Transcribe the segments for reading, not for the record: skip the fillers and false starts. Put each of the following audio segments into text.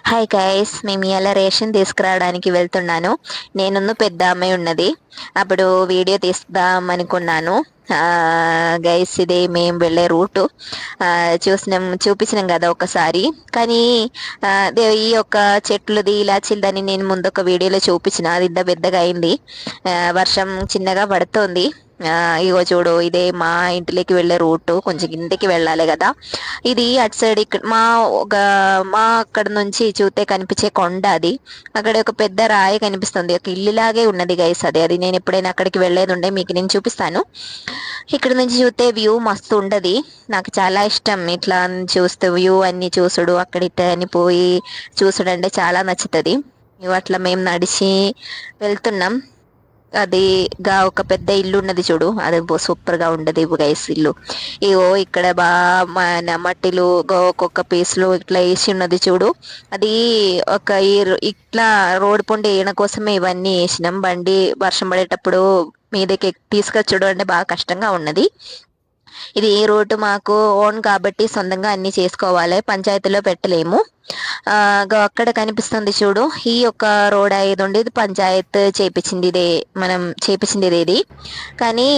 Hi guys, మేము ఇలా ration తీసుకురావడానికి వెళ్తున్నాను. నేనున్న పెద్ద అమ్మాయి ఉన్నది. అప్పుడు వీడియో తీస్తాం అనుకున్నాను. గైస్, ఇది మేము వెళ్ళే రూటు. చూపించినాం కదా ఒకసారి. కానీ ఈ యొక్క చెట్లుది ఇలాచిల్దని నేను ముందు ఒక వీడియోలో చూపించిన. అది ఇంత పెద్దగా అయింది. వర్షం చిన్నగా పడుతోంది. ఇగో చూడు, ఇదే మా ఇంటిలోకి వెళ్ళే రూటు. కొంచెం ఇంటికి వెళ్ళాలి కదా. ఇది అటు సైడ్ ఇక్కడ మా అక్కడ నుంచి చూస్తే కనిపించే కొండ అది. అక్కడ ఒక పెద్ద రాయి కనిపిస్తుంది. ఒక ఇల్లులాగే ఉన్నది గైస్. అది నేను ఎప్పుడైనా అక్కడికి వెళ్ళేది ఉండే, మీకు నేను చూపిస్తాను. ఇక్కడ నుంచి చూస్తే వ్యూ మస్తు ఉండదు. నాకు చాలా ఇష్టం ఇట్లా చూస్తే వ్యూ అన్ని చూసుడు, అక్కడ ఇట్ట అని పోయి చూసుడు అంటే చాలా నచ్చుతుంది. అట్లా మేము నడిచి వెళ్తున్నాం. అది ఒక పెద్ద ఇల్లు ఉన్నది చూడు, అది సూపర్ గా ఉండదు గైస్ ఇల్లు. ఇగో ఇక్కడ మన మట్టిలు ఒక్కొక్క పీస్ లో ఇట్లా వేసి ఉన్నది చూడు. అది ఒక ఇట్లా రోడ్ పొండి వేయడం కోసమే ఇవన్నీ వేసినాం. బండి వర్షం పడేటప్పుడు మీదకి తీసుకొచ్చుడు అంటే బాగా కష్టంగా ఉన్నది. ఇది రోడ్డు మాకు ఓన్ కాబట్టి సొంతంగా అన్ని చేసుకోవాలి, పంచాయతీలో పెట్టలేము. అక్కడ కనిపిస్తుంది చూడు, ఈ యొక్క రోడ్ అయ్యేది ఉండి ఇది పంచాయత్ చేపించింది. ఇదే మనం చేపించింది ఇది. కానీ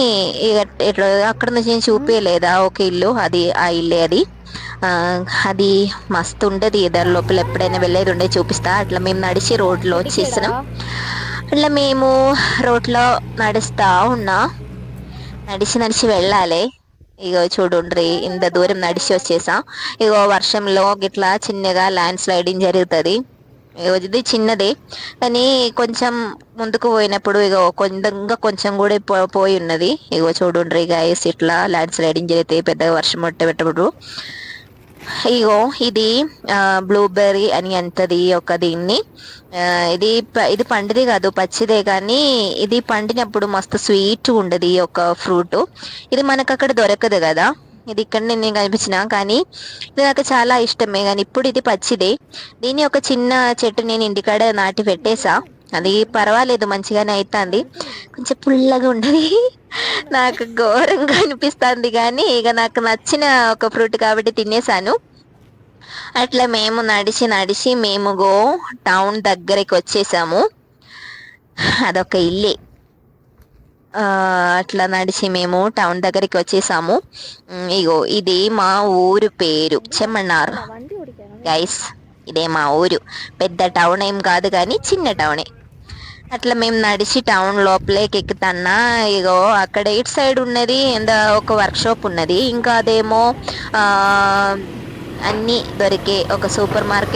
అక్కడ నుంచి నేను చూపించలేదా ఒక ఇల్లు, అది ఆ ఇల్లే అది. అది మస్తు ఉండదు. దాని లోపల ఎప్పుడైనా వెళ్ళేది ఉండే చూపిస్తా. అట్లా మేము నడిచి రోడ్లో వచ్చేసినాం. అట్లా మేము రోడ్లో నడుస్తా ఉన్నా. నడిచి వెళ్ళాలి. ఇగో చూడుండ్రి, ఇంత దూరం నడిచి వచ్చేసా. ఇగో వర్షంలో గిట్లా చిన్నగా ల్యాండ్ స్లైడింగ్ జరుగుతుంది. ఇది చిన్నదే కానీ కొంచెం ముందుకు పోయినప్పుడు ఇగో కొంచెం కూడా పోయి ఉన్నది. ఇగో చూడుండ్రి గైస్, ఇట్లా ల్యాండ్ స్లైడింగ్ జరిగితే పెద్దగా వర్షం పెట్టబడు. ఇగో ఇది బ్లూబెర్రీ అని అంటది ఒక దీన్ని. ఇది పండిది కాదు, పచ్చిదే. కానీ ఇది పండినప్పుడు మస్తు స్వీట్ ఉండదు ఈ యొక్క ఫ్రూట్. ఇది మనకు అక్కడ దొరకదు కదా. ఇది ఇక్కడ నేను కనిపించిన, కానీ ఇది నాకు చాలా ఇష్టమే. కానీ ఇప్పుడు ఇది పచ్చిదే. దీన్ని ఒక చిన్న చెట్టు నేను ఇంటికాడ నాటి పెట్టేసా. అది పర్వాలేదు, మంచిగానే అవుతుంది. కొంచెం పుల్లగా ఉండదు, నాకు ఘోరంగా అనిపిస్తుంది. కానీ ఇక నాకు నచ్చిన ఒక ఫ్రూట్ కాబట్టి తినేసాను. అట్లా మేము నడిచి మేము టౌన్ దగ్గరికి వచ్చేసాము. అదొక ఇల్లే. అట్లా నడిచి మేము టౌన్ దగ్గరికి వచ్చేసాము. ఇగో ఇది మా ఊరు పేరు చెమ్మన్నారు గైస్. ఇదే మా ఊరు. పెద్ద టౌన్ ఏం కాదు కానీ చిన్న టౌనే. అట్లా మేము నడిచి టౌన్ లోపలికి ఎక్కుతున్నా. ఇగో అక్కడ ఇటు సైడ్ ఉన్నది ఒక వర్క్ షాప్ ఉన్నది. ఇంకా అదేమో అన్నీ దొరికే ఒక సూపర్ మార్కెట్.